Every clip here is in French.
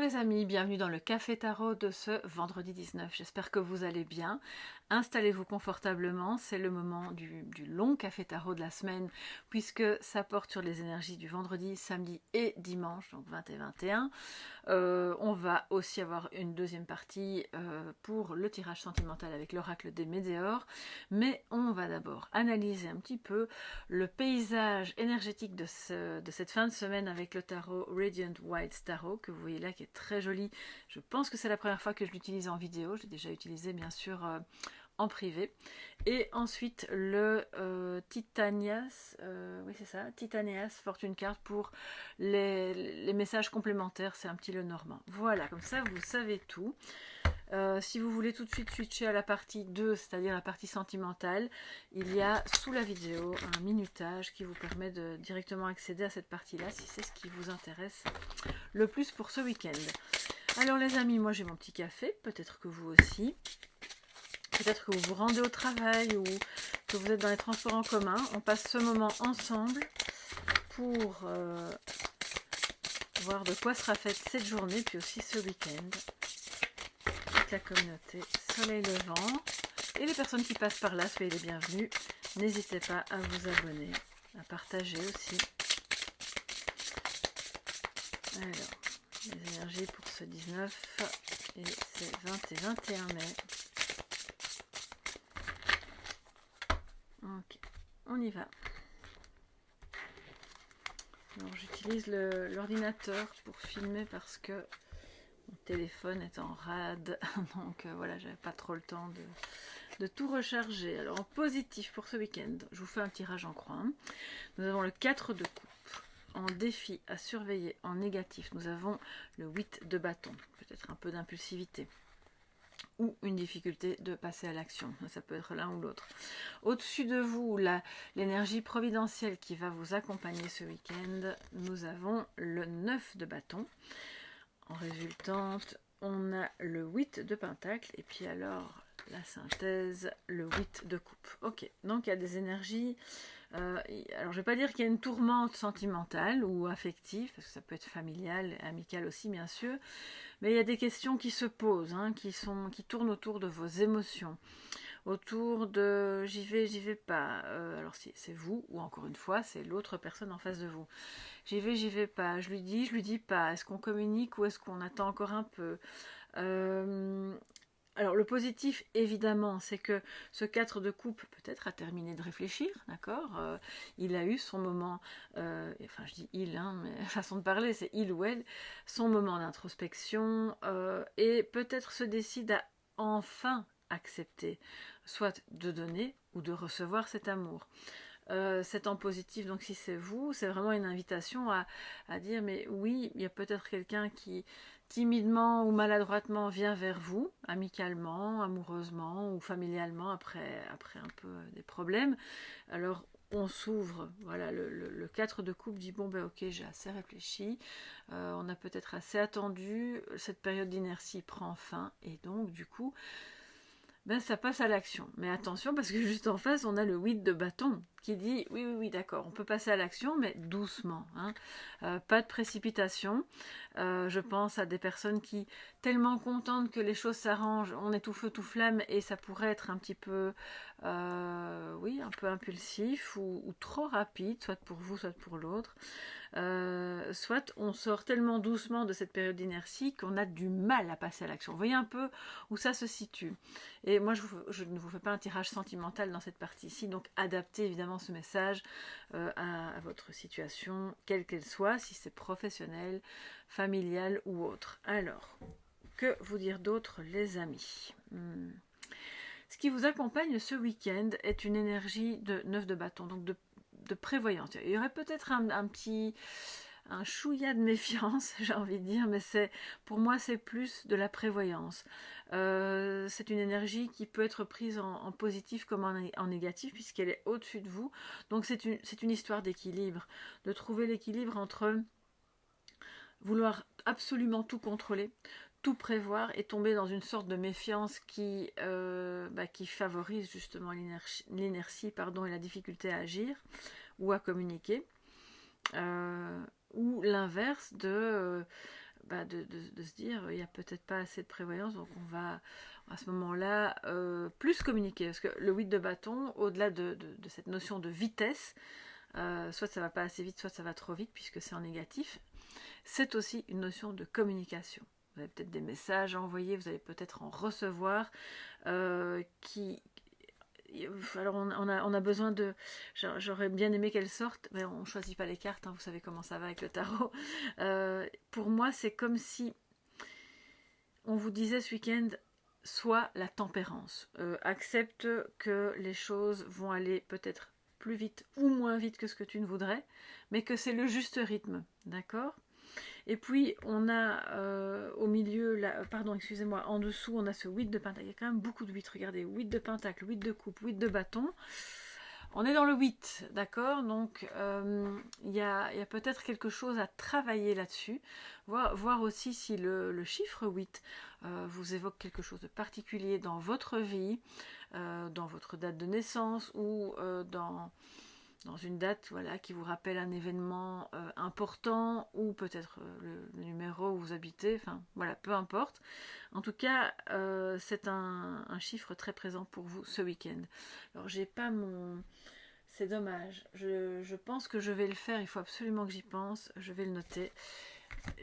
les amis, bienvenue dans le Café Tarot de ce vendredi 19. J'espère que vous allez bien. Installez-vous confortablement, c'est le moment du long Café Tarot de la semaine puisque ça porte sur les énergies du vendredi, samedi et dimanche, donc 20 et 21. On va aussi avoir une deuxième partie pour le tirage sentimental avec l'oracle des Météores, mais on va d'abord analyser un petit peu le paysage énergétique de cette fin de semaine avec le tarot Radiant White Tarot que vous voyez là, qui est très joli. Je pense que c'est la première fois que je l'utilise en vidéo, je l'ai déjà utilisé bien sûr en privé. Et ensuite le Titanias, oui c'est ça, Titanias Fortune Card pour les messages complémentaires, c'est un petit le normand. Voilà, comme ça vous savez tout. Si vous voulez tout de suite switcher à la partie 2, c'est-à-dire la partie sentimentale, il y a sous la vidéo un minutage qui vous permet de directement accéder à cette partie-là si c'est ce qui vous intéresse le plus pour ce week-end. Alors les amis, moi j'ai mon petit café, peut-être que vous aussi. Peut-être que vous vous rendez au travail ou que vous êtes dans les transports en commun. On passe ce moment ensemble pour voir de quoi sera faite cette journée, puis aussi ce week-end. Toute la communauté Soleil Levant. Et les personnes qui passent par là, soyez les bienvenus. N'hésitez pas à vous abonner, à partager aussi. Alors, les énergies pour ce 19 et c'est 20 et 21 mai. Ok, on y va. Alors j'utilise l'ordinateur pour filmer parce que mon téléphone est en rade, donc voilà, j'avais pas trop le temps de tout recharger. Alors en positif pour ce week-end, je vous fais un tirage en croix. Nous avons le 4 de coupe. En défi à surveiller, en négatif, nous avons le 8 de bâton. Peut-être un peu d'impulsivité ou une difficulté de passer à l'action. Ça peut être l'un ou l'autre. Au-dessus de vous, l'énergie providentielle qui va vous accompagner ce week-end, nous avons le 9 de bâton. En résultante, on a le 8 de pentacle et puis alors la synthèse, le 8 de coupe. Ok, donc il y a des énergies. Alors je ne vais pas dire qu'il y a une tourmente sentimentale ou affective, parce que ça peut être familial, amical aussi bien sûr, mais il y a des questions qui se posent, hein, qui tournent autour de vos émotions, autour de j'y vais pas. Alors si c'est vous, ou encore une fois, c'est l'autre personne en face de vous. J'y vais pas, je lui dis pas. Est-ce qu'on communique ou est-ce qu'on attend encore un peu? Alors le positif, évidemment, c'est que ce 4 de coupe peut-être a terminé de réfléchir, d'accord, il a eu son moment, enfin je dis il, hein, mais façon de parler, c'est il ou elle, son moment d'introspection, et peut-être se décide à enfin accepter, soit de donner ou de recevoir cet amour. C'est en positif, donc si c'est vous, c'est vraiment une invitation à dire mais oui, il y a peut-être quelqu'un qui timidement ou maladroitement vient vers vous, amicalement, amoureusement ou familialement après un peu des problèmes. Alors on s'ouvre, voilà, le 4 de coupe dit bon ben ok, j'ai assez réfléchi, on a peut-être assez attendu, cette période d'inertie prend fin et donc du coup ben, ça passe à l'action. Mais attention, parce que juste en face, on a le 8 de bâton qui dit oui, d'accord, on peut passer à l'action, mais doucement. Hein. Pas de précipitation. Je pense à des personnes qui, tellement contentes que les choses s'arrangent, on est tout feu, tout flamme, et ça pourrait être un petit peu, oui, un peu impulsif ou trop rapide, soit pour vous, soit pour l'autre. Soit on sort tellement doucement de cette période d'inertie qu'on a du mal à passer à l'action. Vous voyez un peu où ça se situe. Et moi, je ne vous fais pas un tirage sentimental dans cette partie-ci, donc adaptez évidemment ce message à votre situation, quelle qu'elle soit, si c'est professionnel, familial ou autre. Alors, que vous dire d'autre, les amis? Ce qui vous accompagne ce week-end est une énergie de 9 de bâton, donc de prévoyance. Il y aurait peut-être un chouïa de méfiance, j'ai envie de dire, mais pour moi c'est plus de la prévoyance. C'est une énergie qui peut être prise en positif comme en négatif puisqu'elle est au-dessus de vous. Donc c'est une histoire d'équilibre, de trouver l'équilibre entre vouloir absolument tout contrôler, tout prévoir et tomber dans une sorte de méfiance qui favorise justement l'inertie et la difficulté à agir ou à communiquer, ou l'inverse de de se dire, il n'y a peut-être pas assez de prévoyance, donc on va à ce moment-là plus communiquer. Parce que le 8 de bâton, au-delà de cette notion de vitesse, soit ça va pas assez vite, soit ça va trop vite, puisque c'est en négatif, c'est aussi une notion de communication. Vous avez peut-être des messages à envoyer, vous allez peut-être en recevoir, qui... Alors on a besoin de... J'aurais bien aimé qu'elle sorte, mais on ne choisit pas les cartes, hein, vous savez comment ça va avec le tarot. Pour moi, c'est comme si on vous disait ce week-end, soit la tempérance. Accepte que les choses vont aller peut-être plus vite ou moins vite que ce que tu ne voudrais, mais que c'est le juste rythme, d'accord ? Et puis on a au milieu, pardon, excusez-moi, en dessous on a ce 8 de pentacle, il y a quand même beaucoup de 8, regardez, 8 de pentacle, 8 de coupe, 8 de bâton, on est dans le 8, d'accord, donc il y a peut-être quelque chose à travailler là-dessus, voir aussi si le chiffre 8 vous évoque quelque chose de particulier dans votre vie, dans votre date de naissance ou dans une date, voilà, qui vous rappelle un événement important, ou peut-être le numéro où vous habitez, enfin voilà, peu importe. En tout cas, c'est un chiffre très présent pour vous ce week-end. Alors j'ai pas mon... C'est dommage, je pense que je vais le faire, il faut absolument que j'y pense, je vais le noter.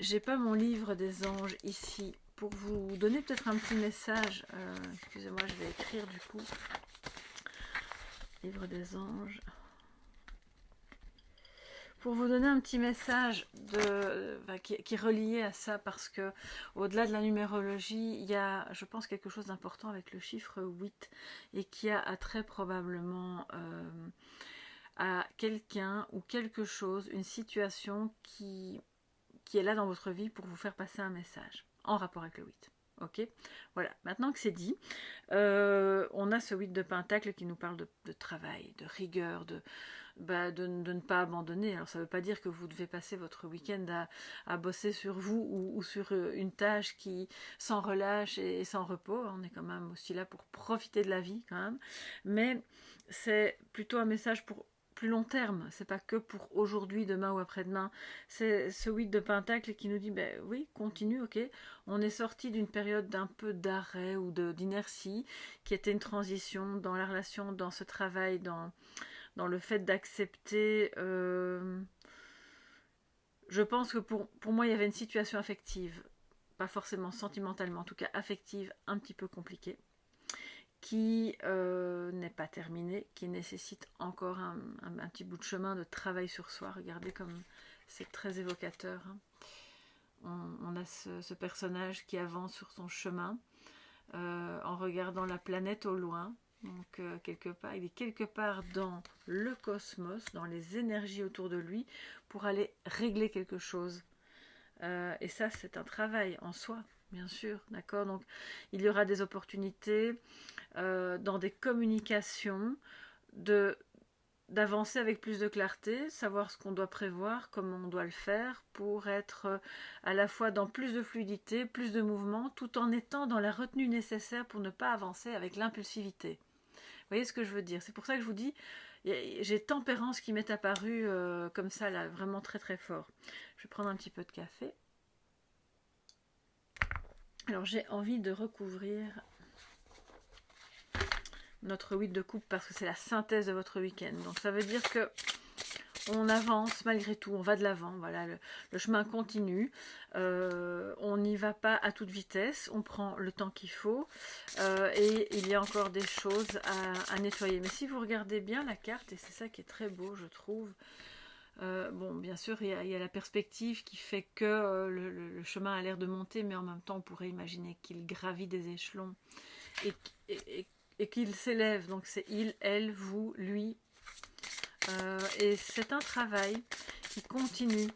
J'ai pas mon livre des anges ici, pour vous donner peut-être un petit message, excusez-moi, je vais écrire du coup. Livre des anges... Pour vous donner un petit message qui est relié à ça, parce que au-delà de la numérologie, il y a, je pense, quelque chose d'important avec le chiffre 8 et qui a attrait probablement à quelqu'un ou quelque chose, une situation qui est là dans votre vie pour vous faire passer un message en rapport avec le 8. Ok, voilà, maintenant que c'est dit, on a ce 8 de pentacle qui nous parle de travail, de rigueur, de ne pas abandonner. Alors ça ne veut pas dire que vous devez passer votre week-end à bosser sur vous ou sur une tâche qui sans relâche et sans repos. On est quand même aussi là pour profiter de la vie quand même. Mais c'est plutôt un message pour plus long terme, c'est pas que pour aujourd'hui, demain ou après-demain. C'est ce 8 de pentacle qui nous dit, ben oui, continue, ok. On est sorti d'une période d'un peu d'arrêt ou d'inertie, qui était une transition dans la relation, dans ce travail, dans le fait d'accepter... je pense que pour moi, il y avait une situation affective, pas forcément sentimentalement, en tout cas affective, un petit peu compliquée, qui n'est pas terminée, qui nécessite encore un petit bout de chemin de travail sur soi. Regardez comme c'est très évocateur. Hein. On a ce personnage qui avance sur son chemin en regardant la planète au loin. Donc quelque part, il est quelque part dans le cosmos, dans les énergies autour de lui, pour aller régler quelque chose. Et ça, c'est un travail en soi, bien sûr, d'accord. Donc, il y aura des opportunités dans des communications d'avancer avec plus de clarté, savoir ce qu'on doit prévoir, comment on doit le faire pour être à la fois dans plus de fluidité, plus de mouvement, tout en étant dans la retenue nécessaire pour ne pas avancer avec l'impulsivité. Vous voyez ce que je veux dire? C'est pour ça que je vous dis, j'ai tempérance qui m'est apparue comme ça, là, vraiment très très fort. Je vais prendre un petit peu de café. Alors j'ai envie de recouvrir notre 8 de coupe parce que c'est la synthèse de votre week-end. Donc ça veut dire que on avance malgré tout, on va de l'avant, voilà, le chemin continue, on n'y va pas à toute vitesse, on prend le temps qu'il faut et il y a encore des choses à nettoyer. Mais si vous regardez bien la carte, et c'est ça qui est très beau je trouve, bon bien sûr il y a la perspective qui fait que le chemin a l'air de monter, mais en même temps on pourrait imaginer qu'il gravit des échelons et qu'il s'élève, donc c'est il, elle, vous, lui. Et c'est un travail qui continue.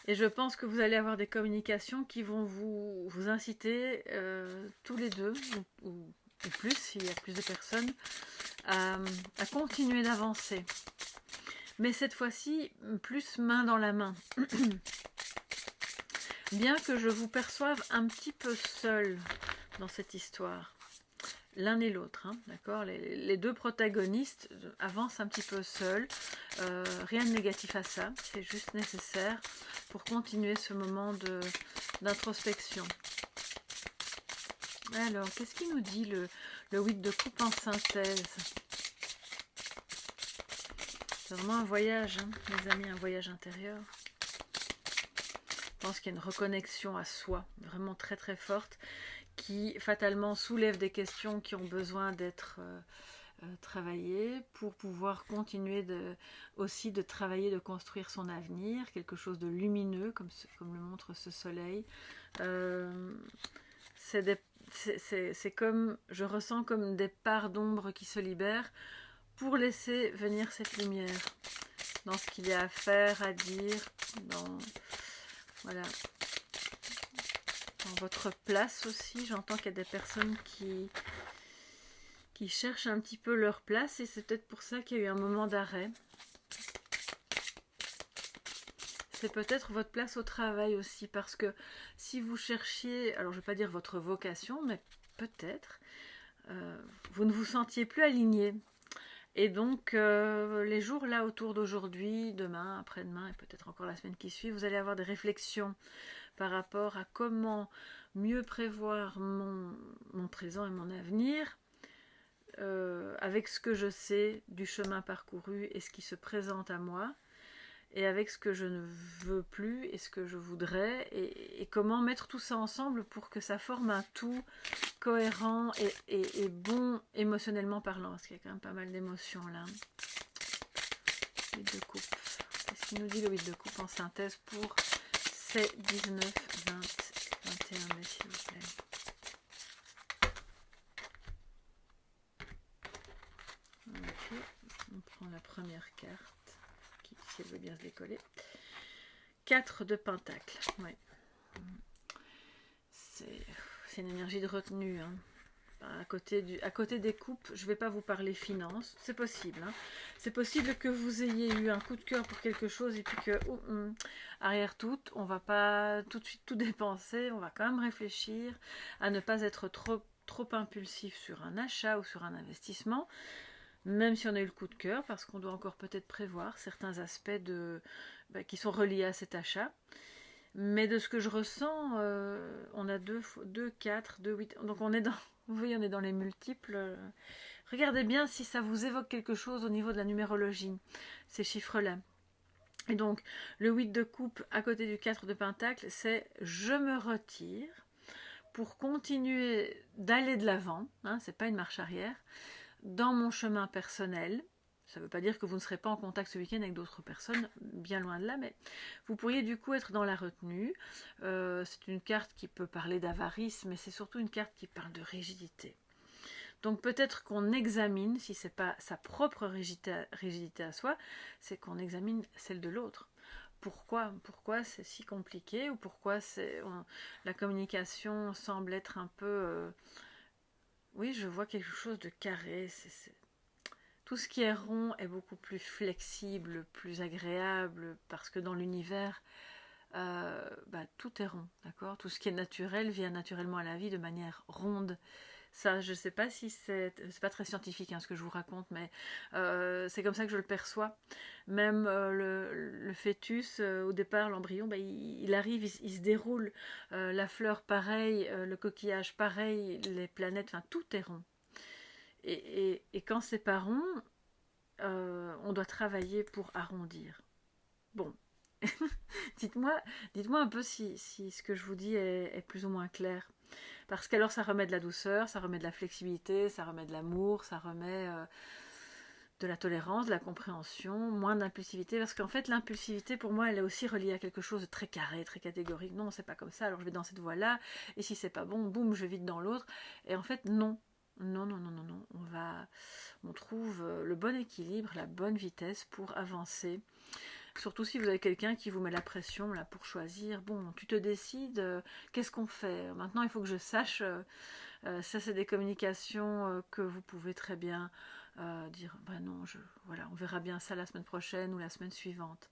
Et je pense que vous allez avoir des communications qui vont vous inciter tous les deux, ou plus, s'il y a plus de personnes, à continuer d'avancer. Mais cette fois-ci, plus main dans la main. Bien que je vous perçoive un petit peu seul dans cette histoire. l'un et l'autre, hein, d'accord. Les deux protagonistes avancent un petit peu seuls, rien de négatif à ça, c'est juste nécessaire pour continuer ce moment d'introspection. Alors, qu'est-ce qu'il nous dit le 8 de coupe en synthèse? C'est vraiment un voyage, hein, les amis, un voyage intérieur. Je pense qu'il y a une reconnexion à soi, vraiment très très forte, qui fatalement soulève des questions qui ont besoin d'être travaillées pour pouvoir continuer aussi de travailler, de construire son avenir, quelque chose de lumineux, comme le montre ce soleil. C'est comme, je ressens comme des parts d'ombre qui se libèrent pour laisser venir cette lumière dans ce qu'il y a à faire, à dire, voilà, dans votre place aussi. J'entends qu'il y a des personnes qui cherchent un petit peu leur place et c'est peut-être pour ça qu'il y a eu un moment d'arrêt. C'est peut-être votre place au travail aussi, parce que si vous cherchiez, alors je ne vais pas dire votre vocation, mais peut-être, vous ne vous sentiez plus aligné. Et donc, les jours là autour d'aujourd'hui, demain, après-demain et peut-être encore la semaine qui suit, vous allez avoir des réflexions par rapport à comment mieux prévoir mon présent et mon avenir, avec ce que je sais du chemin parcouru et ce qui se présente à moi, et avec ce que je ne veux plus et ce que je voudrais, et comment mettre tout ça ensemble pour que ça forme un tout cohérent et bon émotionnellement parlant, parce qu'il y a quand même pas mal d'émotions là. 8 de coupe. Qu'est-ce qu'il nous dit le 8 de coupe en synthèse pour ces 19, 20, 21 mai, s'il vous plaît? Ok, on prend la première carte, si elle veut bien se décoller. 4 de pentacle, ouais. C'est une énergie de retenue, hein. À côté des coupes, je ne vais pas vous parler finances, c'est possible, hein. C'est possible que vous ayez eu un coup de cœur pour quelque chose et puis que, arrière tout, on ne va pas tout de suite tout dépenser, on va quand même réfléchir à ne pas être trop impulsif sur un achat ou sur un investissement, même si on a eu le coup de cœur, parce qu'on doit encore peut-être prévoir certains aspects qui sont reliés à cet achat. Mais de ce que je ressens, on a 2, 4, 2, 8. Donc on est dans, vous voyez, on est dans les multiples. Regardez bien si ça vous évoque quelque chose au niveau de la numérologie, ces chiffres-là. Et donc, le 8 de coupe à côté du 4 de pentacle, c'est je me retire pour continuer d'aller de l'avant, hein, c'est pas une marche arrière, dans mon chemin personnel. Ça ne veut pas dire que vous ne serez pas en contact ce week-end avec d'autres personnes, bien loin de là, mais vous pourriez du coup être dans la retenue. C'est une carte qui peut parler d'avarice, mais c'est surtout une carte qui parle de rigidité. Donc peut-être qu'on examine, si ce n'est pas sa propre rigidité à soi, c'est qu'on examine celle de l'autre. Pourquoi c'est si compliqué, ou pourquoi la communication semble être un peu... oui, je vois quelque chose de carré, tout ce qui est rond est beaucoup plus flexible, plus agréable, parce que dans l'univers, tout est rond, d'accord? Tout ce qui est naturel vient naturellement à la vie de manière ronde. Ça, je ne sais pas si c'est pas très scientifique, hein, ce que je vous raconte, mais c'est comme ça que je le perçois. Même le fœtus, au départ, l'embryon, il arrive, il se déroule. La fleur, pareil, le coquillage, pareil, les planètes, enfin, tout est rond. Et quand c'est pas rond, on doit travailler pour arrondir. Bon, dites-moi un peu si ce que je vous dis est plus ou moins clair. Parce qu'alors ça remet de la douceur, ça remet de la flexibilité, ça remet de l'amour, ça remet de la tolérance, de la compréhension, moins d'impulsivité. Parce qu'en fait, l'impulsivité, pour moi, elle est aussi reliée à quelque chose de très carré, très catégorique. Non, c'est pas comme ça, alors je vais dans cette voie-là. Et si c'est pas bon, boum, je vais vite dans l'autre. Et en fait, non. Non. On trouve le bon équilibre, la bonne vitesse pour avancer. Surtout si vous avez quelqu'un qui vous met la pression là pour choisir. Bon, tu te décides, qu'est-ce qu'on fait? Maintenant, il faut que je sache. Ça, c'est des communications que vous pouvez très bien dire bah non, voilà, on verra bien ça la semaine prochaine ou la semaine suivante.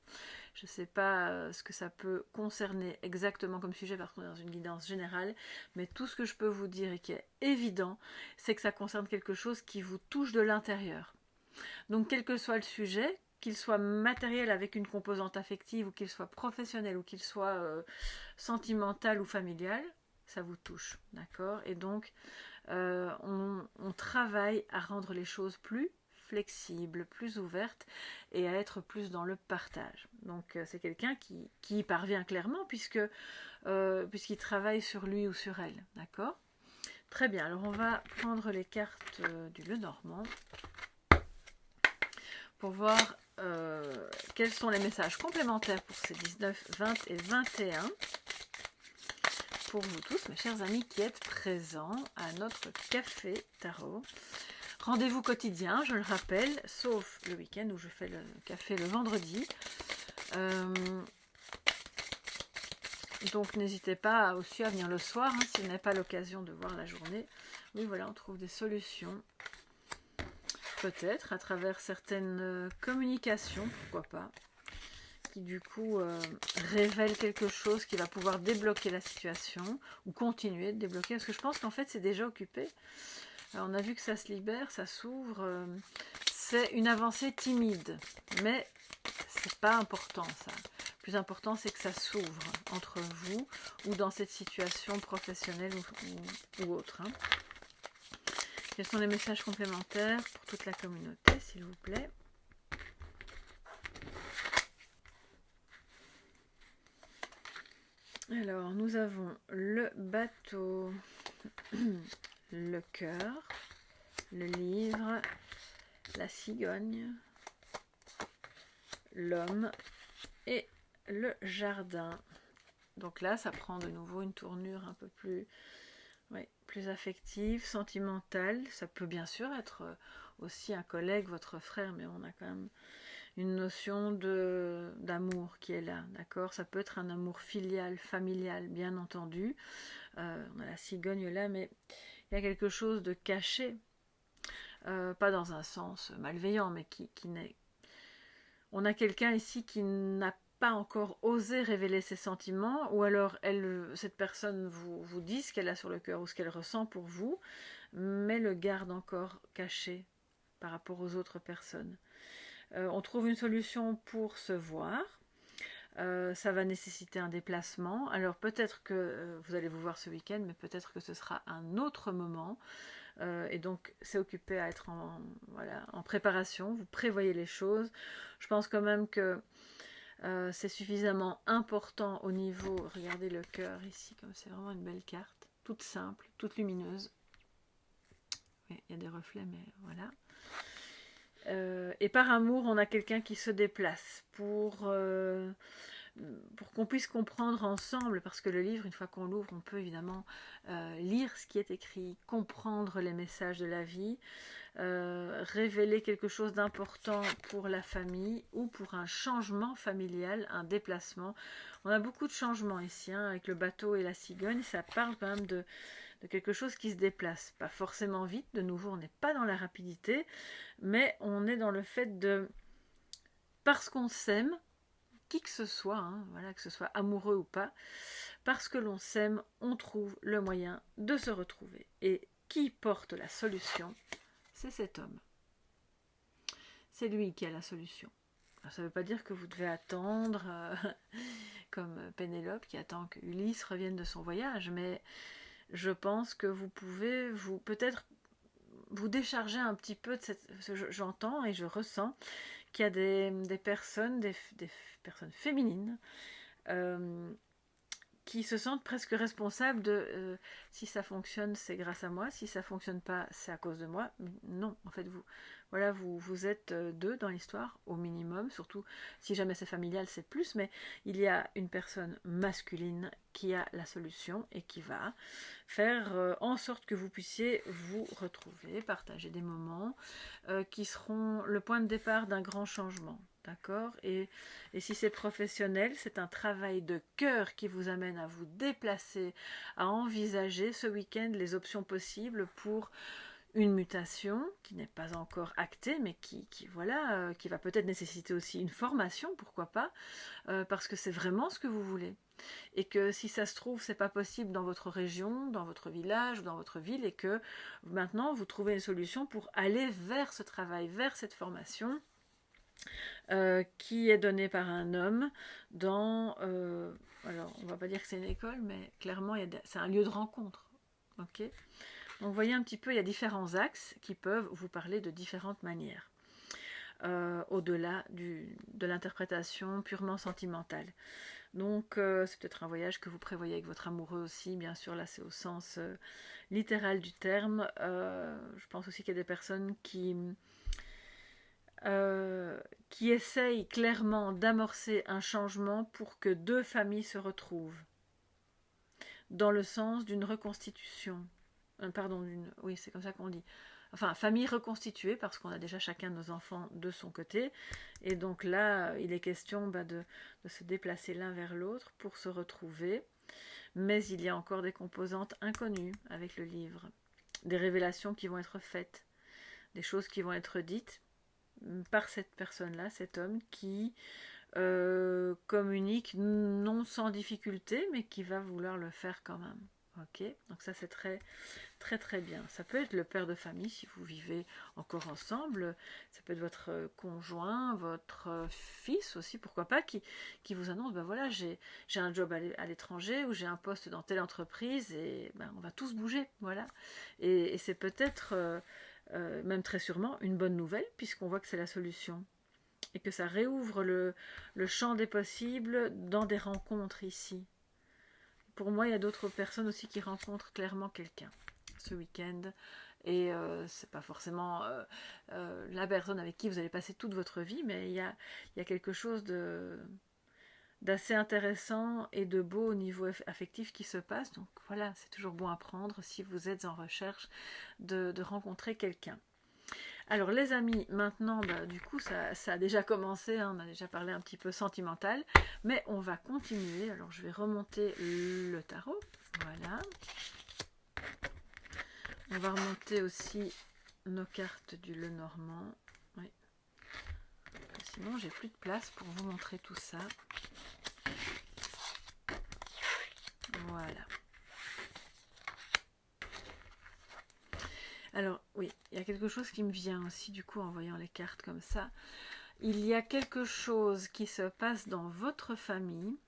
Je ne sais pas ce que ça peut concerner exactement comme sujet parce qu'on est dans une guidance générale, mais tout ce que je peux vous dire et qui est évident, c'est que ça concerne quelque chose qui vous touche de l'intérieur. Donc quel que soit le sujet, qu'il soit matériel avec une composante affective ou qu'il soit professionnel ou qu'il soit sentimental ou familial, ça vous touche, d'accord? Et donc on travaille à rendre les choses plus flexibles, plus ouvertes et à être plus dans le partage. Donc c'est quelqu'un qui y parvient clairement puisqu'il travaille sur lui ou sur elle, d'accord? Très bien, alors on va prendre les cartes du Lenormand pour voir quels sont les messages complémentaires pour ces 19, 20 et 21 pour vous tous, mes chers amis qui êtes présents à notre café tarot. Rendez-vous quotidien, je le rappelle, sauf le week-end où je fais le café le vendredi. Donc n'hésitez pas aussi à venir le soir, hein, si vous n'avez pas l'occasion de voir la journée. Oui, voilà, on trouve des solutions. Peut-être à travers certaines communications, pourquoi pas, qui du coup révèlent quelque chose qui va pouvoir débloquer la situation ou continuer de débloquer, parce que je pense qu'en fait c'est déjà occupé. Alors, on a vu que ça se libère, ça s'ouvre, c'est une avancée timide, mais c'est pas important ça. Le plus important c'est que ça s'ouvre entre vous ou dans cette situation professionnelle ou autre. Hein. Quels sont les messages complémentaires pour toute la communauté, s'il vous plaît? Alors, nous avons le bateau, le cœur, le livre, la cigogne, l'homme et le jardin. Donc là, ça prend de nouveau une tournure un peu plus, plus affective, sentimentale. Ça peut bien sûr être aussi un collègue, votre frère, mais on a quand même une notion d'amour qui est là, d'accord? Ça peut être un amour filial, familial, bien entendu. On a la cigogne là, mais il y a quelque chose de caché, pas dans un sens malveillant, mais qui n'est... On a quelqu'un ici qui n'a pas encore osé révéler ses sentiments, ou alors cette personne vous dit ce qu'elle a sur le cœur ou ce qu'elle ressent pour vous, mais le garde encore caché par rapport aux autres personnes. On trouve une solution pour se voir. Ça va nécessiter un déplacement. Alors peut-être que vous allez vous voir ce week-end, mais peut-être que ce sera un autre moment. Et donc c'est occupé à être en préparation. Vous prévoyez les choses. Je pense quand même que c'est suffisamment important au niveau... Regardez le cœur ici, comme c'est vraiment une belle carte. Toute simple, toute lumineuse. Oui, il y a des reflets, mais voilà. Et par amour, on a quelqu'un qui se déplace pour qu'on puisse comprendre ensemble, parce que le livre, une fois qu'on l'ouvre, on peut évidemment lire ce qui est écrit, comprendre les messages de la vie, révéler quelque chose d'important pour la famille ou pour un changement familial, un déplacement. On a beaucoup de changements ici, hein, avec le bateau et la cigogne, ça parle quand même de quelque chose qui se déplace, pas forcément vite, de nouveau on n'est pas dans la rapidité, mais on est dans le fait de, parce qu'on s'aime, qui que ce soit, hein, voilà, que ce soit amoureux ou pas, parce que l'on s'aime, on trouve le moyen de se retrouver. Et qui porte la solution? C'est cet homme. C'est lui qui a la solution. Alors, ça ne veut pas dire que vous devez attendre, comme Pénélope qui attend que Ulysse revienne de son voyage, mais je pense que vous pouvez peut-être vous décharger un petit peu de j'entends et je ressens qu'il y a des personnes, des personnes féminines qui se sentent presque responsables de si ça fonctionne, c'est grâce à moi, si ça fonctionne pas, c'est à cause de moi. Non, en fait, vous êtes deux dans l'histoire, au minimum, surtout si jamais c'est familial, c'est plus, mais il y a une personne masculine qui a la solution et qui va faire en sorte que vous puissiez vous retrouver, partager des moments qui seront le point de départ d'un grand changement. D'accord, et si c'est professionnel, c'est un travail de cœur qui vous amène à vous déplacer, à envisager ce week-end les options possibles pour une mutation qui n'est pas encore actée, mais voilà, qui va peut-être nécessiter aussi une formation, pourquoi pas, parce que c'est vraiment ce que vous voulez. Et que si ça se trouve, c'est pas possible dans votre région, dans votre village ou dans votre ville, et que maintenant vous trouvez une solution pour aller vers ce travail, vers cette formation qui est donnée par un homme dans, alors on va pas dire que c'est une école, mais clairement c'est un lieu de rencontre. Ok. Donc vous voyez un petit peu, il y a différents axes qui peuvent vous parler de différentes manières, au-delà de l'interprétation purement sentimentale. Donc c'est peut-être un voyage que vous prévoyez avec votre amoureux aussi, bien sûr là c'est au sens littéral du terme. Je pense aussi qu'il y a des personnes qui essayent clairement d'amorcer un changement pour que deux familles se retrouvent, dans le sens d'une reconstitution. Pardon, oui, c'est comme ça qu'on dit. Enfin, famille reconstituée, parce qu'on a déjà chacun nos enfants de son côté. Et donc là, il est question de se déplacer l'un vers l'autre pour se retrouver. Mais il y a encore des composantes inconnues avec le livre. Des révélations qui vont être faites. Des choses qui vont être dites par cette personne-là, cet homme, qui communique non sans difficulté, mais qui va vouloir le faire quand même. Ok, donc ça c'est très très très bien. Ça peut être le père de famille si vous vivez encore ensemble, ça peut être votre conjoint, votre fils aussi, pourquoi pas, qui vous annonce, ben voilà, j'ai un job à l'étranger ou j'ai un poste dans telle entreprise et ben, on va tous bouger, voilà. Et c'est peut-être, même très sûrement, une bonne nouvelle puisqu'on voit que c'est la solution. Et que ça réouvre le champ des possibles dans des rencontres ici. Pour moi, il y a d'autres personnes aussi qui rencontrent clairement quelqu'un ce week-end. Et c'est pas forcément la personne avec qui vous allez passer toute votre vie, mais il y a quelque chose d'assez intéressant et de beau au niveau affectif qui se passe. Donc voilà, c'est toujours bon à prendre si vous êtes en recherche de rencontrer quelqu'un. Alors les amis, maintenant, du coup, ça a déjà commencé, hein, on a déjà parlé un petit peu sentimental, mais on va continuer. Alors je vais remonter le tarot, voilà. On va remonter aussi nos cartes du Lenormand. Oui. Sinon, j'ai plus de place pour vous montrer tout ça. Voilà. Alors, oui, il y a quelque chose qui me vient aussi, du coup, en voyant les cartes comme ça. Il y a quelque chose qui se passe dans votre famille.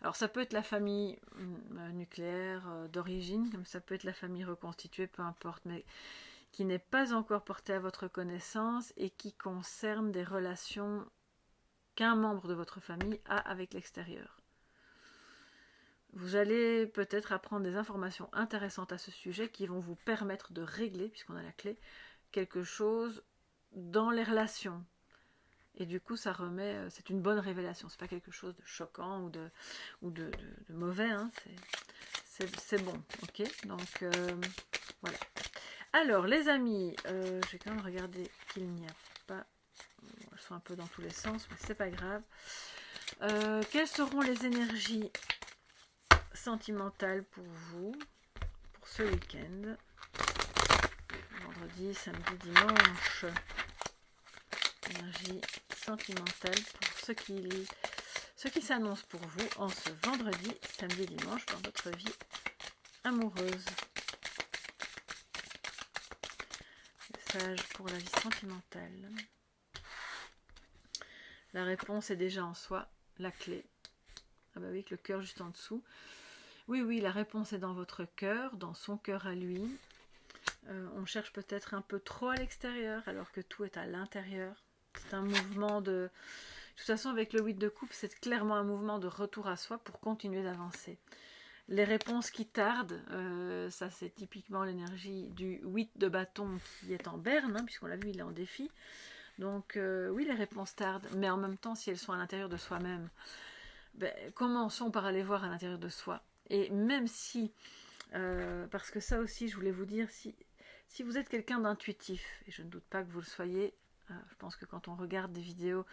Alors, ça peut être la famille nucléaire d'origine, comme ça peut être la famille reconstituée, peu importe, mais qui n'est pas encore portée à votre connaissance et qui concerne des relations qu'un membre de votre famille a avec l'extérieur. Vous allez peut-être apprendre des informations intéressantes à ce sujet qui vont vous permettre de régler, puisqu'on a la clé, quelque chose dans les relations. Et du coup, ça remet, c'est une bonne révélation. C'est pas quelque chose de choquant ou de mauvais. Hein. C'est bon, ok. Donc voilà. Alors, les amis, je vais quand même regarder qu'il n'y a pas. Elles sont un peu dans tous les sens, mais c'est pas grave. Quelles seront les énergies sentimentale pour vous, pour ce week-end, vendredi, samedi, dimanche. Énergie sentimentale pour ce qui s'annonce pour vous en ce vendredi, samedi, dimanche dans votre vie amoureuse. Message pour la vie sentimentale. La réponse est déjà en soi, la clé. Ah bah oui, avec le cœur juste en dessous. Oui, la réponse est dans votre cœur, dans son cœur à lui. On cherche peut-être un peu trop à l'extérieur, alors que tout est à l'intérieur. C'est un mouvement de... De toute façon, avec le 8 de coupe, c'est clairement un mouvement de retour à soi pour continuer d'avancer. Les réponses qui tardent, ça c'est typiquement l'énergie du 8 de bâton qui est en berne, hein, puisqu'on l'a vu, il est en défi. Donc oui, les réponses tardent, mais en même temps, si elles sont à l'intérieur de soi-même, commençons par aller voir à l'intérieur de soi. Et même si, parce que ça aussi, je voulais vous dire, si vous êtes quelqu'un d'intuitif, et je ne doute pas que vous le soyez, je pense que quand on regarde des vidéos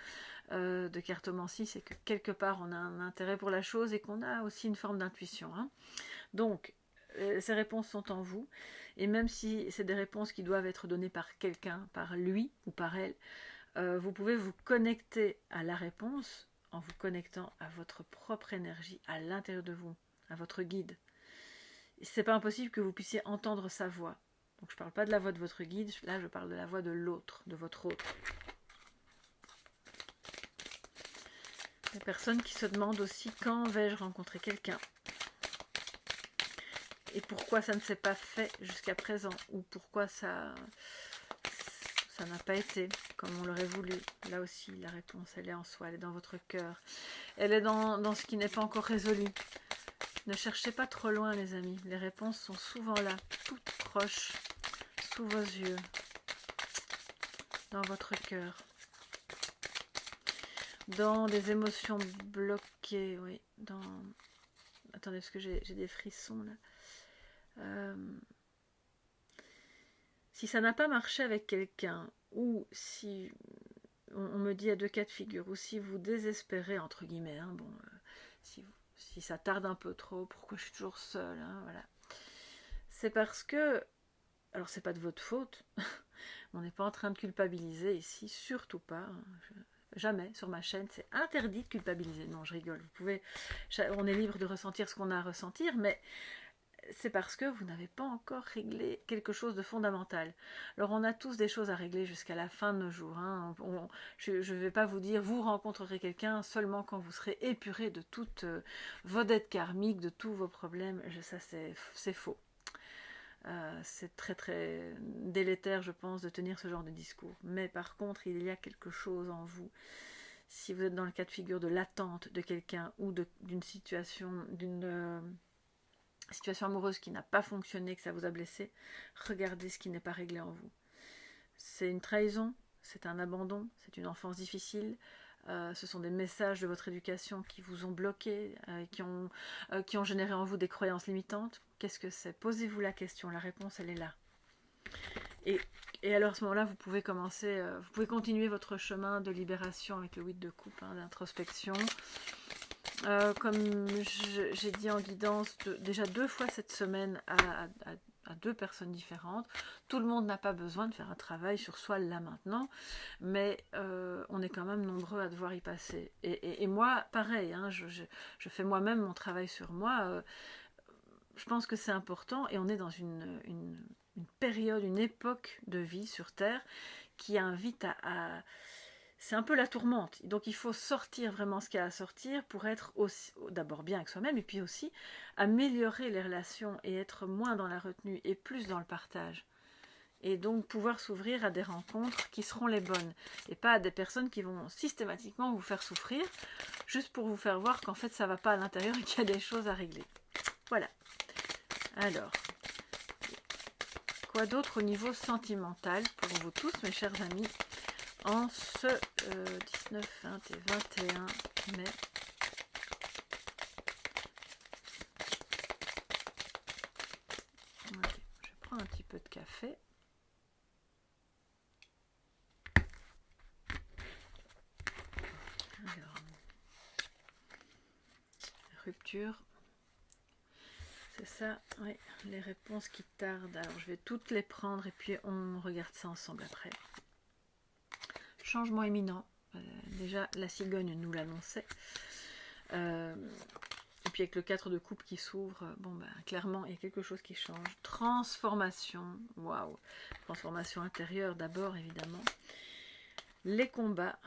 de cartomancie, c'est que quelque part on a un intérêt pour la chose et qu'on a aussi une forme d'intuition. Hein. Donc, ces réponses sont en vous. Et même si c'est des réponses qui doivent être données par quelqu'un, par lui ou par elle, vous pouvez vous connecter à la réponse en vous connectant à votre propre énergie, à l'intérieur de vous, à votre guide. C'est pas impossible que vous puissiez entendre sa voix. Donc je ne parle pas de la voix de votre guide, là je parle de la voix de l'autre, de votre autre. Les personnes qui se demandent aussi quand vais-je rencontrer quelqu'un et pourquoi ça ne s'est pas fait jusqu'à présent ou pourquoi ça n'a pas été comme on l'aurait voulu. Là aussi, la réponse, elle est en soi, elle est dans votre cœur. Elle est dans ce qui n'est pas encore résolu. Ne cherchez pas trop loin, les amis. Les réponses sont souvent là, toutes proches, sous vos yeux, dans votre cœur. Dans des émotions bloquées, oui. Attendez, parce que j'ai des frissons, là. Si ça n'a pas marché avec quelqu'un, ou si on me dit à 2 cas de figure, ou si vous désespérez, entre guillemets, hein, bon, si ça tarde un peu trop, pourquoi je suis toujours seule, hein, voilà. C'est parce que, alors c'est pas de votre faute, on n'est pas en train de culpabiliser ici, surtout pas, hein, jamais sur ma chaîne, c'est interdit de culpabiliser, non je rigole, on est libre de ressentir ce qu'on a à ressentir, mais c'est parce que vous n'avez pas encore réglé quelque chose de fondamental. Alors on a tous des choses à régler jusqu'à la fin de nos jours. Hein. Je ne vais pas vous dire vous rencontrerez quelqu'un seulement quand vous serez épuré de toutes vos dettes karmiques, de tous vos problèmes. Ça c'est faux. C'est très très délétère je pense de tenir ce genre de discours. Mais par contre il y a quelque chose en vous. Si vous êtes dans le cas de figure de l'attente de quelqu'un ou d'une situation, situation amoureuse qui n'a pas fonctionné, que ça vous a blessé, regardez ce qui n'est pas réglé en vous. C'est une trahison, c'est un abandon, c'est une enfance difficile, ce sont des messages de votre éducation qui vous ont bloqué, qui ont généré en vous des croyances limitantes. Qu'est-ce que c'est? Posez-vous la question, la réponse elle est là. Et alors à ce moment-là, vous pouvez continuer votre chemin de libération avec le 8 de coupe, hein, d'introspection. Comme j'ai dit en guidance déjà 2 fois cette semaine à 2 personnes différentes, tout le monde n'a pas besoin de faire un travail sur soi là maintenant, mais on est quand même nombreux à devoir y passer. Et moi, pareil, hein, je fais moi-même mon travail sur moi. Je pense que c'est important et on est dans une période, une époque de vie sur Terre qui invite à c'est un peu la tourmente. Donc il faut sortir vraiment ce qu'il y a à sortir pour être d'abord bien avec soi-même et puis aussi améliorer les relations et être moins dans la retenue et plus dans le partage. Et donc pouvoir s'ouvrir à des rencontres qui seront les bonnes et pas à des personnes qui vont systématiquement vous faire souffrir juste pour vous faire voir qu'en fait ça ne va pas à l'intérieur et qu'il y a des choses à régler. Voilà. Alors, quoi d'autre au niveau sentimental pour vous tous mes chers amis en ce 19, 20 et 21 mai. Okay, je prends un petit peu de café. Alors, rupture. C'est ça, oui, les réponses qui tardent. Alors, je vais toutes les prendre et puis on regarde ça ensemble après. Changement imminent. Déjà, la cigogne nous l'annonçait. Et puis avec le 4 de coupe qui s'ouvre, bon ben clairement il y a quelque chose qui change. Transformation, waouh. Transformation intérieure d'abord évidemment. Les combats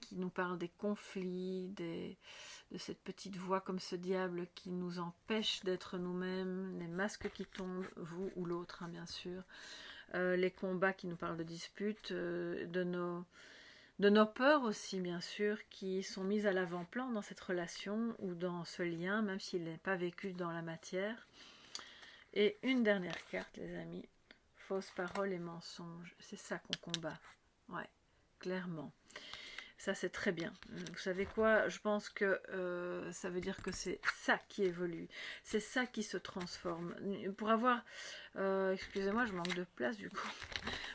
qui nous parlent des conflits, de cette petite voix comme ce diable qui nous empêche d'être nous-mêmes, les masques qui tombent, vous ou l'autre hein, bien sûr. Les combats qui nous parlent de disputes, de nos peurs aussi bien sûr, qui sont mises à l'avant-plan dans cette relation ou dans ce lien, même s'il n'est pas vécu dans la matière. Et une dernière carte les amis, fausses paroles et mensonges, c'est ça qu'on combat, ouais, clairement. Ça c'est très bien. Vous savez quoi, je pense que ça veut dire que c'est ça qui évolue, c'est ça qui se transforme. Pour avoir, excusez-moi je manque de place du coup,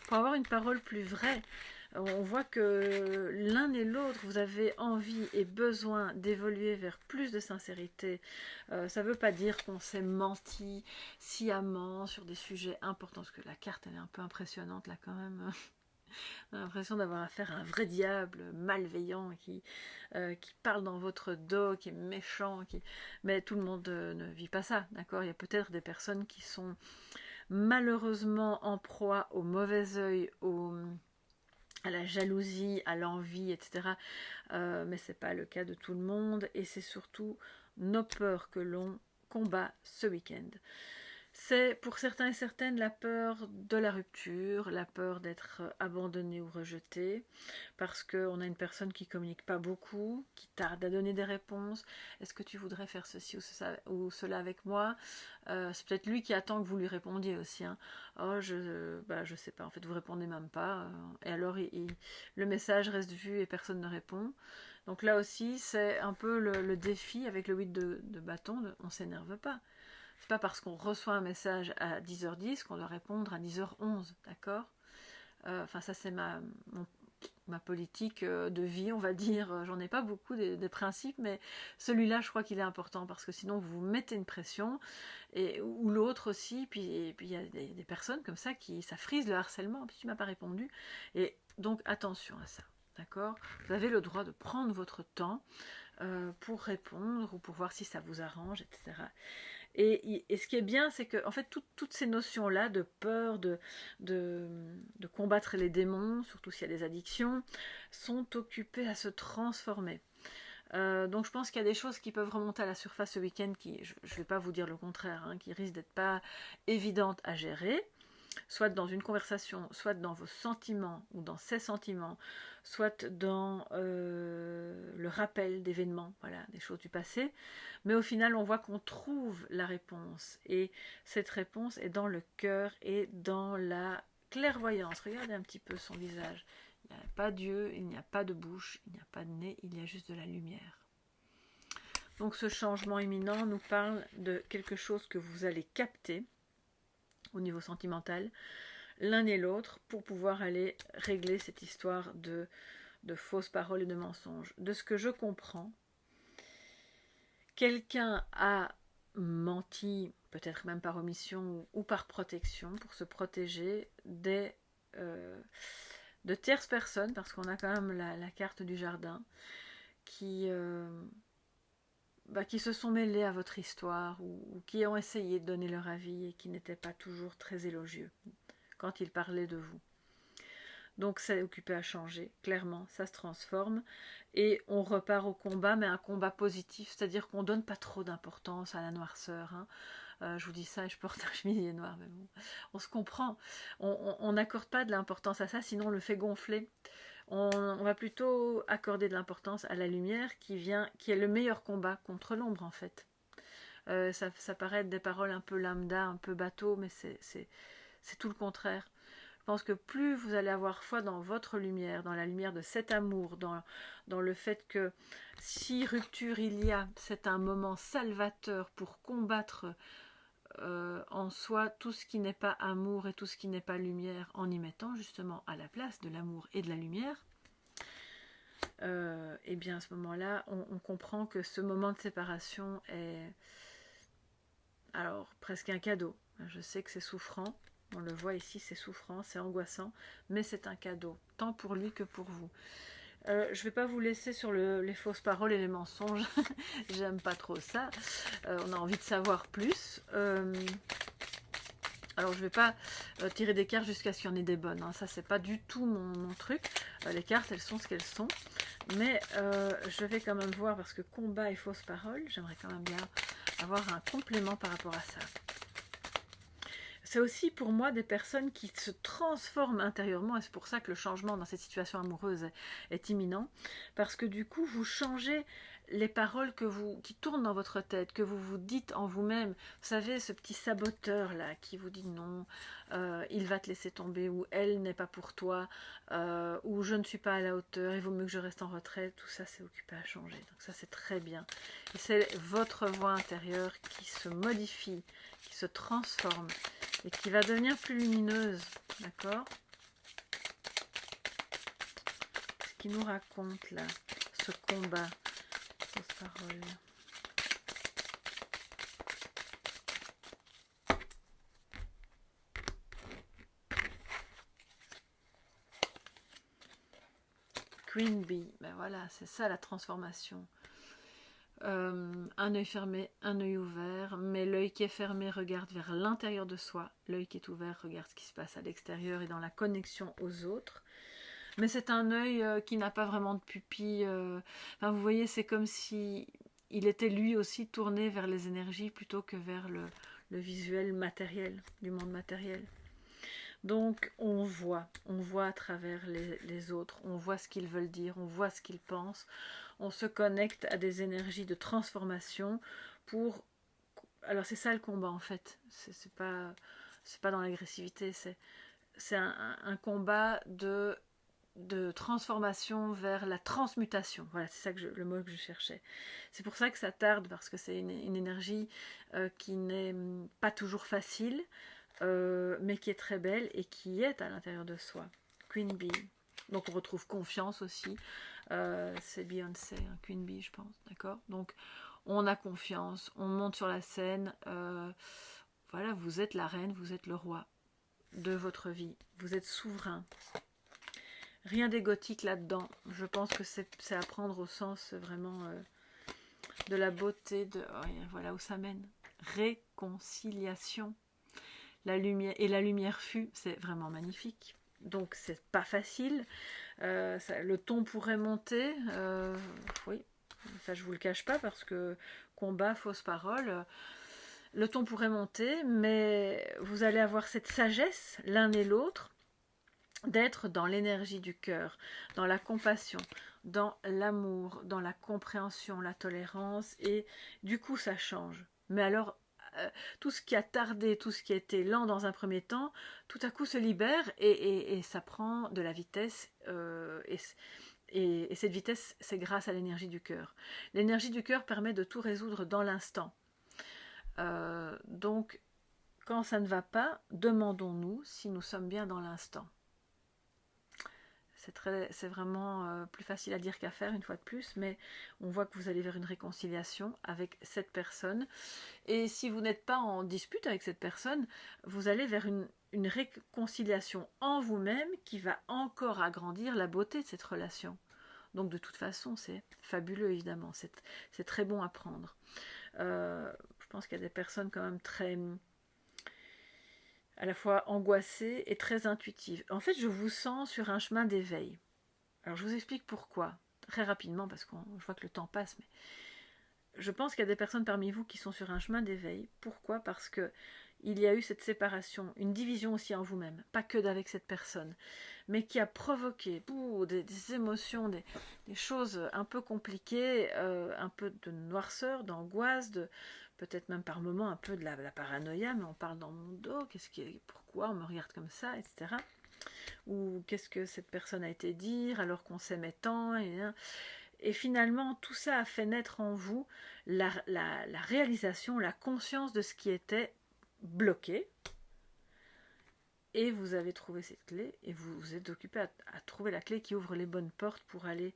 pour avoir une parole plus vraie, On voit que l'un et l'autre, vous avez envie et besoin d'évoluer vers plus de sincérité. Ça ne veut pas dire qu'on s'est menti sciemment sur des sujets importants, parce que la carte elle est un peu impressionnante là quand même. On a l'impression d'avoir affaire à un vrai diable malveillant qui parle dans votre dos, qui est méchant, mais tout le monde ne vit pas ça, d'accord? Il y a peut-être des personnes qui sont malheureusement en proie au mauvais œil, à la jalousie, à l'envie, etc. Mais ce n'est pas le cas de tout le monde, et c'est surtout nos peurs que l'on combat ce week-end. C'est pour certains et certaines la peur de la rupture, la peur d'être abandonné ou rejeté, parce qu'on a une personne qui ne communique pas beaucoup, qui tarde à donner des réponses. Est-ce que tu voudrais faire ceci ou cela avec moi? C'est peut-être lui qui attend que vous lui répondiez aussi. Hein. Oh, je sais pas, en fait, vous répondez même pas. Et alors, le message reste vu et personne ne répond. Donc là aussi, c'est un peu le défi avec le 8 de bâton, on ne s'énerve pas. C'est pas parce qu'on reçoit un message à 10h10 qu'on doit répondre à 10h11, d'accord? Enfin, ça c'est ma politique de vie, on va dire. J'en ai pas beaucoup des principes, mais celui-là, je crois qu'il est important parce que sinon vous mettez une pression, ou l'autre aussi. Puis il y a des personnes comme ça ça frise le harcèlement. Puis tu m'as pas répondu. Et donc attention à ça, d'accord? Vous avez le droit de prendre votre temps pour répondre ou pour voir si ça vous arrange, etc. Et ce qui est bien, c'est que en fait, toutes ces notions-là de peur, de combattre les démons, surtout s'il y a des addictions, sont occupées à se transformer. Donc je pense qu'il y a des choses qui peuvent remonter à la surface ce week-end, je ne vais pas vous dire le contraire, hein, qui risquent d'être pas évidentes à gérer, soit dans une conversation, soit dans vos sentiments ou dans ses sentiments, soit dans le rappel d'événements, voilà, des choses du passé. Mais au final, on voit qu'on trouve la réponse. Et cette réponse est dans le cœur et dans la clairvoyance. Regardez un petit peu son visage. Il n'y a pas d'yeux, il n'y a pas de bouche, il n'y a pas de nez, il y a juste de la lumière. Donc ce changement imminent nous parle de quelque chose que vous allez capter au niveau sentimental, l'un et l'autre, pour pouvoir aller régler cette histoire de fausses paroles et de mensonges. De ce que je comprends, quelqu'un a menti, peut-être même par omission ou par protection, pour se protéger de tierces personnes, parce qu'on a quand même la carte du jardin, qui se sont mêlés à votre histoire ou qui ont essayé de donner leur avis et qui n'étaient pas toujours très élogieux quand ils parlaient de vous. Donc c'est occupé à changer, clairement, ça se transforme et on repart au combat, mais un combat positif, c'est-à-dire qu'on ne donne pas trop d'importance à la noirceur. Hein. Je vous dis ça et je porte un chemisier noir, mais bon, on se comprend. On n'accorde pas de l'importance à ça, sinon on le fait gonfler. On va plutôt accorder de l'importance à la lumière qui est le meilleur combat contre l'ombre en fait. Ça paraît être des paroles un peu lambda, un peu bateau, mais c'est tout le contraire. Je pense que plus vous allez avoir foi dans votre lumière, dans la lumière de cet amour, dans le fait que si rupture il y a, c'est un moment salvateur pour combattre en soi tout ce qui n'est pas amour et tout ce qui n'est pas lumière, en y mettant justement à la place de l'amour et de la lumière. Et bien à ce moment-là, on comprend que ce moment de séparation est alors presque un cadeau. Je sais que c'est souffrant, on le voit ici, c'est souffrant, c'est angoissant, mais c'est un cadeau, tant pour lui que pour vous. Je ne vais pas vous laisser sur les fausses paroles et les mensonges, j'aime pas trop ça, on a envie de savoir plus. Alors je ne vais pas tirer des cartes jusqu'à ce qu'il y en ait des bonnes, hein. Ça c'est pas du tout mon truc, les cartes elles sont ce qu'elles sont, mais je vais quand même voir, parce que combat et fausses paroles, j'aimerais quand même bien avoir un complément par rapport à ça. C'est aussi pour moi des personnes qui se transforment intérieurement, et c'est pour ça que le changement dans cette situation amoureuse est imminent, parce que du coup vous changez les paroles qui tournent dans votre tête, que vous vous dites en vous-même. Vous savez, ce petit saboteur là qui vous dit non, il va te laisser tomber, ou elle n'est pas pour toi, ou je ne suis pas à la hauteur, il vaut mieux que je reste en retrait. Tout ça c'est occupé à changer, donc ça c'est très bien, et c'est votre voix intérieure qui se modifie, qui se transforme et qui va devenir plus lumineuse, d'accord? qui nous raconte là ce combat, fausse parole. Queen Bee, ben voilà, c'est ça la transformation. Un œil fermé, un œil ouvert, mais l'œil qui est fermé regarde vers l'intérieur de soi, l'œil qui est ouvert regarde ce qui se passe à l'extérieur et dans la connexion aux autres. Mais c'est un œil qui n'a pas vraiment de pupille. Enfin, vous voyez, c'est comme si il était lui aussi tourné vers les énergies plutôt que vers le visuel matériel, du monde matériel. Donc on voit à travers les autres, on voit ce qu'ils veulent dire, on voit ce qu'ils pensent, on se connecte à des énergies de transformation pour... Alors c'est ça le combat en fait, c'est pas dans l'agressivité, c'est un combat de transformation vers la transmutation. Voilà, c'est ça le mot que je cherchais. C'est pour ça que ça tarde, parce que c'est une énergie qui n'est pas toujours facile, mais qui est très belle et qui est à l'intérieur de soi. Queen Bee. Donc on retrouve confiance aussi. C'est Beyoncé, hein, Queen Bee, je pense. D'accord. Donc on a confiance, on monte sur la scène. Voilà, vous êtes la reine, vous êtes le roi de votre vie. Vous êtes souverain. Rien d'égotique là-dedans. Je pense que c'est à prendre au sens vraiment de la beauté. Voilà où ça mène. Réconciliation. La lumière fut, c'est vraiment magnifique. Donc c'est pas facile. Le ton pourrait monter. Oui, ça je vous le cache pas parce que combat, fausse parole. Le ton pourrait monter, mais vous allez avoir cette sagesse l'un et l'autre d'être dans l'énergie du cœur, dans la compassion, dans l'amour, dans la compréhension, la tolérance, et du coup ça change. Mais alors, tout ce qui a tardé, tout ce qui a été lent dans un premier temps, tout à coup se libère et ça prend de la vitesse, et cette vitesse, c'est grâce à l'énergie du cœur. L'énergie du cœur permet de tout résoudre dans l'instant. Donc, quand ça ne va pas, demandons-nous si nous sommes bien dans l'instant. C'est vraiment plus facile à dire qu'à faire une fois de plus, mais on voit que vous allez vers une réconciliation avec cette personne. Et si vous n'êtes pas en dispute avec cette personne, vous allez vers une réconciliation en vous-même qui va encore agrandir la beauté de cette relation. Donc de toute façon, c'est fabuleux évidemment, c'est très bon à prendre. Je pense qu'il y a des personnes quand même très... à la fois angoissée et très intuitive. En fait, je vous sens sur un chemin d'éveil. Alors, je vous explique pourquoi, très rapidement, parce que je vois que le temps passe, mais je pense qu'il y a des personnes parmi vous qui sont sur un chemin d'éveil. Pourquoi? Parce que il y a eu cette séparation, une division aussi en vous-même, pas que d'avec cette personne, mais qui a provoqué des émotions, des choses un peu compliquées, un peu de noirceur, d'angoisse, peut-être même par moments un peu de la paranoïa, mais on parle dans mon dos, pourquoi on me regarde comme ça, etc. Ou qu'est-ce que cette personne a été dire alors qu'on s'aimait tant, et finalement tout ça a fait naître en vous la réalisation, la conscience de ce qui était bloqué, et vous avez trouvé cette clé, et vous vous êtes occupé à trouver la clé qui ouvre les bonnes portes pour aller,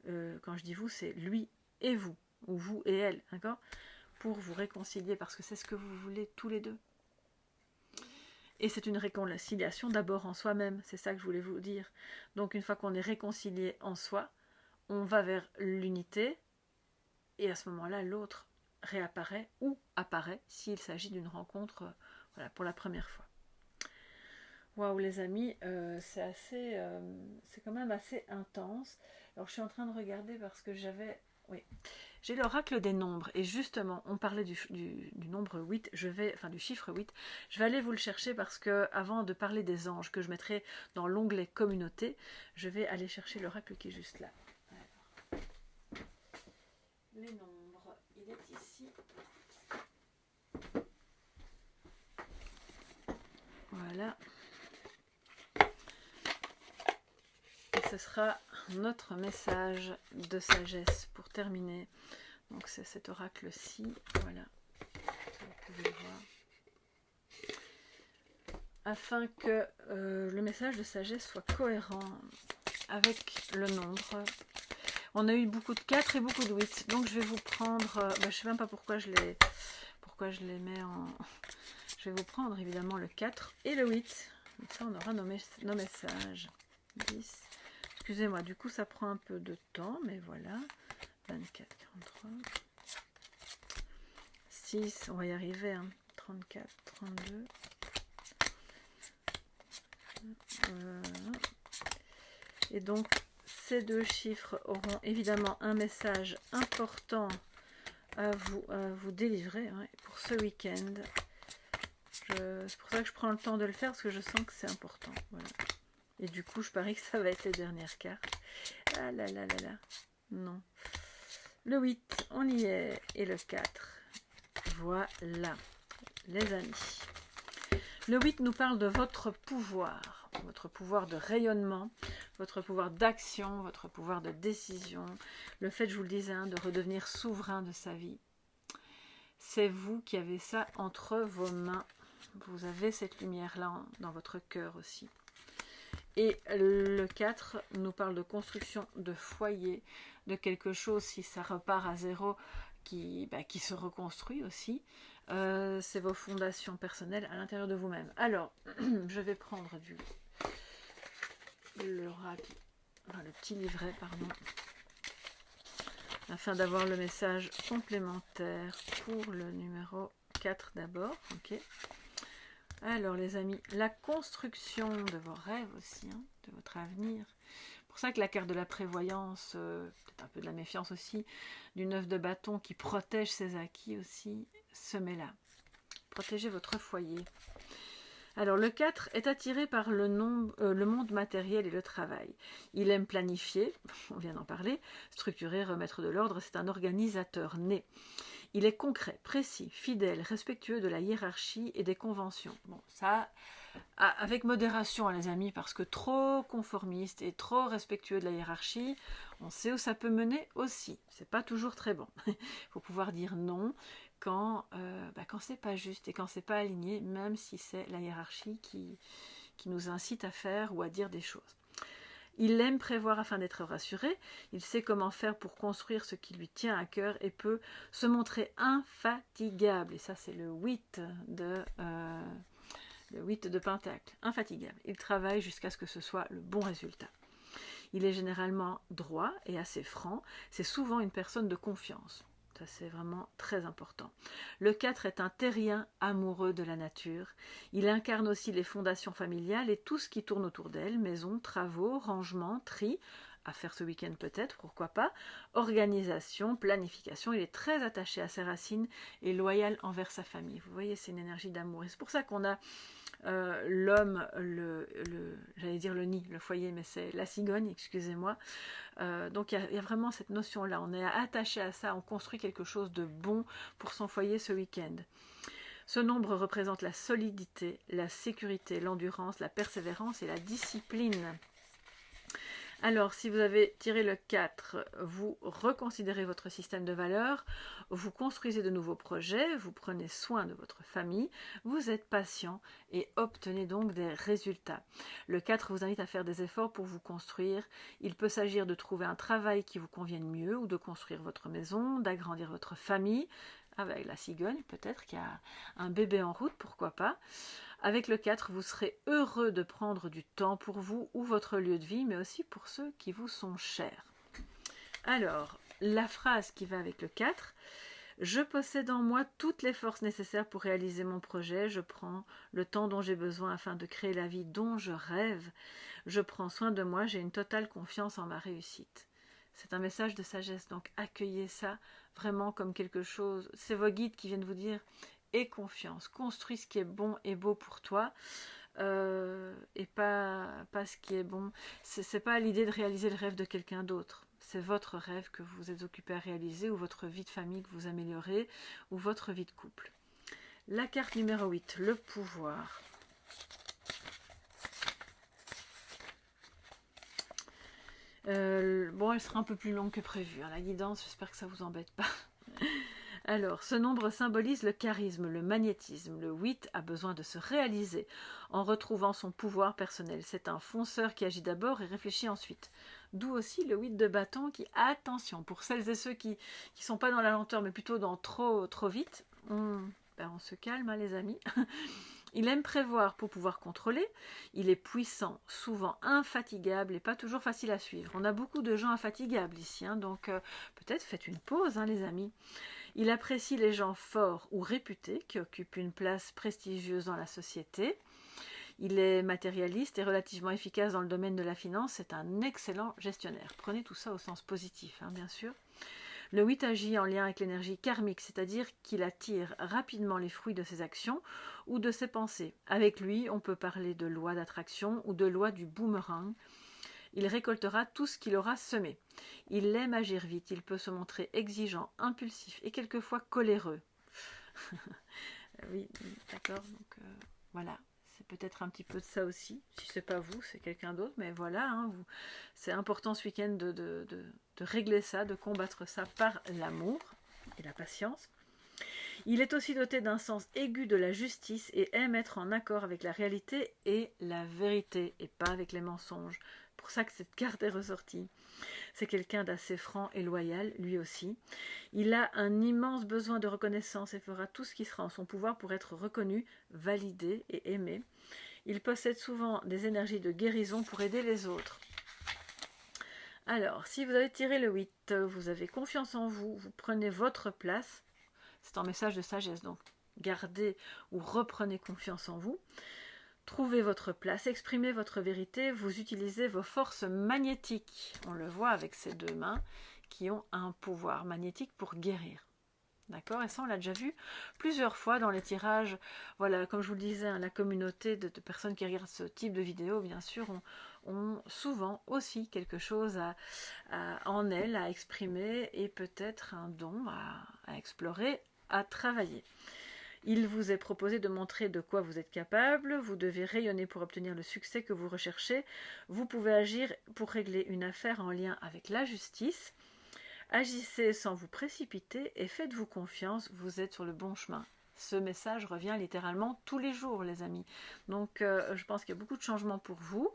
quand je dis vous, c'est lui et vous, ou vous et elle, d'accord, pour vous réconcilier, parce que c'est ce que vous voulez tous les deux. Et c'est une réconciliation d'abord en soi-même, c'est ça que je voulais vous dire. Donc une fois qu'on est réconcilié en soi, on va vers l'unité, et à ce moment-là, l'autre réapparaît ou apparaît s'il s'agit d'une rencontre voilà, pour la première fois. Waouh les amis, c'est quand même assez intense. Alors je suis en train de regarder parce que j'ai l'oracle des nombres, et justement on parlait du nombre 8, du chiffre 8, je vais aller vous le chercher parce que avant de parler des anges que je mettrai dans l'onglet communauté, je vais aller chercher l'oracle qui est juste là. Alors, les nombres, il est ici. Voilà. Et ce sera notre message de sagesse pour terminer. Donc c'est cet oracle-ci, voilà, vous pouvez le voir. Afin que le message de sagesse soit cohérent avec le nombre. On a eu beaucoup de 4 et beaucoup de 8. Donc je vais vous prendre, je ne sais même pas pourquoi je les mets en... Je vais vous prendre évidemment le 4 et le 8. Comme ça on aura nos messages. 10. Excusez-moi, du coup ça prend un peu de temps, mais voilà. 24, 43. 6, on va y arriver. Hein. 34, 32. Et donc ces deux chiffres auront évidemment un message important à vous délivrer hein, pour ce week-end. C'est pour ça que je prends le temps de le faire parce que je sens que c'est important. Voilà. Et du coup, je parie que ça va être les dernières cartes. Ah là là là là. Non. Le 8, on y est. Et le 4. Voilà, les amis. Le 8 nous parle de votre pouvoir de rayonnement, votre pouvoir d'action, votre pouvoir de décision. Le fait, je vous le disais, hein, de redevenir souverain de sa vie. C'est vous qui avez ça entre vos mains. Vous avez cette lumière-là dans votre cœur aussi. Et le 4 nous parle de construction de foyer, de quelque chose, si ça repart à zéro, qui se reconstruit aussi. C'est vos fondations personnelles à l'intérieur de vous-même. Alors, je vais prendre le petit livret, pardon, afin d'avoir le message complémentaire pour le numéro 4 d'abord. Ok. Alors les amis, la construction de vos rêves aussi, hein, de votre avenir. C'est pour ça que la carte de la prévoyance, peut-être un peu de la méfiance aussi, du 9 de bâton qui protège ses acquis aussi, se met là. Protégez votre foyer. Alors le 4 est attiré par le monde matériel et le travail. Il aime planifier, on vient d'en parler, structurer, remettre de l'ordre, c'est un organisateur né. Il est concret, précis, fidèle, respectueux de la hiérarchie et des conventions. Bon, ça, avec modération, hein, les amis, parce que trop conformiste et trop respectueux de la hiérarchie, on sait où ça peut mener aussi. C'est pas toujours très bon. Il faut pouvoir dire non quand c'est pas juste et quand c'est pas aligné, même si c'est la hiérarchie qui nous incite à faire ou à dire des choses. Il aime prévoir afin d'être rassuré, il sait comment faire pour construire ce qui lui tient à cœur et peut se montrer infatigable. Et ça, c'est le 8 de Pentacle, infatigable. Il travaille jusqu'à ce que ce soit le bon résultat. Il est généralement droit et assez franc, c'est souvent une personne de confiance. Ça, c'est vraiment très important. Le 4 est un terrien amoureux de la nature. Il incarne aussi les fondations familiales et tout ce qui tourne autour d'elle, maison, travaux, rangement, tri, à faire ce week-end peut-être, pourquoi pas, organisation, planification. Il est très attaché à ses racines et loyal envers sa famille. Vous voyez, c'est une énergie d'amour. Et c'est pour ça qu'on a l'homme, j'allais dire le nid, le foyer, mais c'est la cigogne, excusez-moi. Donc il y a vraiment cette notion-là, on est attaché à ça, on construit quelque chose de bon pour son foyer ce week-end. Ce nombre représente la solidité, la sécurité, l'endurance, la persévérance et la discipline. Alors, si vous avez tiré le 4, vous reconsidérez votre système de valeurs, vous construisez de nouveaux projets, vous prenez soin de votre famille, vous êtes patient et obtenez donc des résultats. Le 4 vous invite à faire des efforts pour vous construire. Il peut s'agir de trouver un travail qui vous convienne mieux ou de construire votre maison, d'agrandir votre famille. Avec la cigogne, peut-être qu'il y a un bébé en route, pourquoi pas. Avec le 4, vous serez heureux de prendre du temps pour vous ou votre lieu de vie, mais aussi pour ceux qui vous sont chers. Alors, la phrase qui va avec le 4, « Je possède en moi toutes les forces nécessaires pour réaliser mon projet. Je prends le temps dont j'ai besoin afin de créer la vie dont je rêve. Je prends soin de moi, j'ai une totale confiance en ma réussite. » C'est un message de sagesse, donc accueillez ça vraiment comme quelque chose. C'est vos guides qui viennent vous dire « Aie confiance, construis ce qui est bon et beau pour toi. » Et pas ce qui est bon. C'est pas l'idée de réaliser le rêve de quelqu'un d'autre. C'est votre rêve que vous êtes occupé à réaliser, ou votre vie de famille que vous améliorez, ou votre vie de couple. La carte numéro 8, le pouvoir. Bon, elle sera un peu plus longue que prévu, hein, la guidance, j'espère que ça ne vous embête pas. Alors, ce nombre symbolise le charisme, le magnétisme. Le 8 a besoin de se réaliser en retrouvant son pouvoir personnel. C'est un fonceur qui agit d'abord et réfléchit ensuite. D'où aussi le 8 de bâton qui, attention, pour celles et ceux qui ne sont pas dans la lenteur mais plutôt dans trop vite, on se calme hein, les amis. Il aime prévoir pour pouvoir contrôler, il est puissant, souvent infatigable et pas toujours facile à suivre. On a beaucoup de gens infatigables ici, hein, donc peut-être faites une pause hein, les amis. Il apprécie les gens forts ou réputés qui occupent une place prestigieuse dans la société. Il est matérialiste et relativement efficace dans le domaine de la finance. C'est un excellent gestionnaire. Prenez tout ça au sens positif, hein, bien sûr. Le 8 agit en lien avec l'énergie karmique, c'est-à-dire qu'il attire rapidement les fruits de ses actions ou de ses pensées. Avec lui, on peut parler de loi d'attraction ou de loi du boomerang. Il récoltera tout ce qu'il aura semé. Il aime agir vite, il peut se montrer exigeant, impulsif et quelquefois coléreux. Oui, d'accord, donc voilà. C'est peut-être un petit peu de ça aussi. Si ce n'est pas vous, c'est quelqu'un d'autre, mais voilà, hein, c'est important ce week-end de régler ça, de combattre ça par l'amour et la patience. Il est aussi doté d'un sens aigu de la justice et aime être en accord avec la réalité et la vérité, et pas avec les mensonges. C'est pour ça que cette carte est ressortie. C'est quelqu'un d'assez franc et loyal, lui aussi. Il a un immense besoin de reconnaissance et fera tout ce qui sera en son pouvoir pour être reconnu, validé et aimé. Il possède souvent des énergies de guérison pour aider les autres. Alors, si vous avez tiré le 8, vous avez confiance en vous, vous prenez votre place. C'est un message de sagesse, donc gardez ou reprenez confiance en vous. Trouvez votre place, exprimez votre vérité, vous utilisez vos forces magnétiques. On le voit avec ces deux mains qui ont un pouvoir magnétique pour guérir. D'accord? Et ça, on l'a déjà vu plusieurs fois dans les tirages. Voilà, comme je vous le disais, hein, la communauté de personnes qui regardent ce type de vidéo, bien sûr, ont souvent aussi quelque chose en elles à exprimer et peut-être un don à explorer, à travailler. Il vous est proposé de montrer de quoi vous êtes capable, vous devez rayonner pour obtenir le succès que vous recherchez, vous pouvez agir pour régler une affaire en lien avec la justice, agissez sans vous précipiter et faites-vous confiance, vous êtes sur le bon chemin. Ce message revient littéralement tous les jours les amis, donc je pense qu'il y a beaucoup de changements pour vous,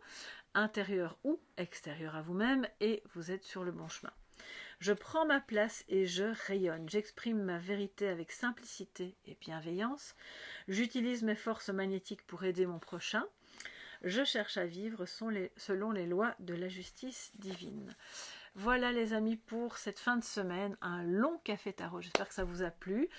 intérieur ou extérieur à vous-même et vous êtes sur le bon chemin. Je prends ma place et je rayonne. J'exprime ma vérité avec simplicité et bienveillance. J'utilise mes forces magnétiques pour aider mon prochain. Je cherche à vivre selon les lois de la justice divine. Voilà les amis pour cette fin de semaine, un long café tarot. J'espère que ça vous a plu.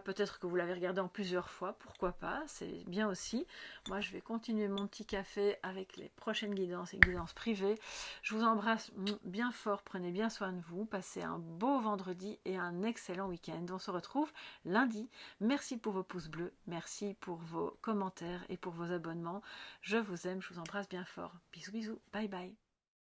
Peut-être que vous l'avez regardé en plusieurs fois, pourquoi pas, c'est bien aussi. Moi je vais continuer mon petit café avec les prochaines guidances et guidances privées. Je vous embrasse bien fort, prenez bien soin de vous, passez un beau vendredi et un excellent week-end. On se retrouve lundi. Merci pour vos pouces bleus, merci pour vos commentaires et pour vos abonnements. Je vous aime, je vous embrasse bien fort. Bisous bisous, bye bye.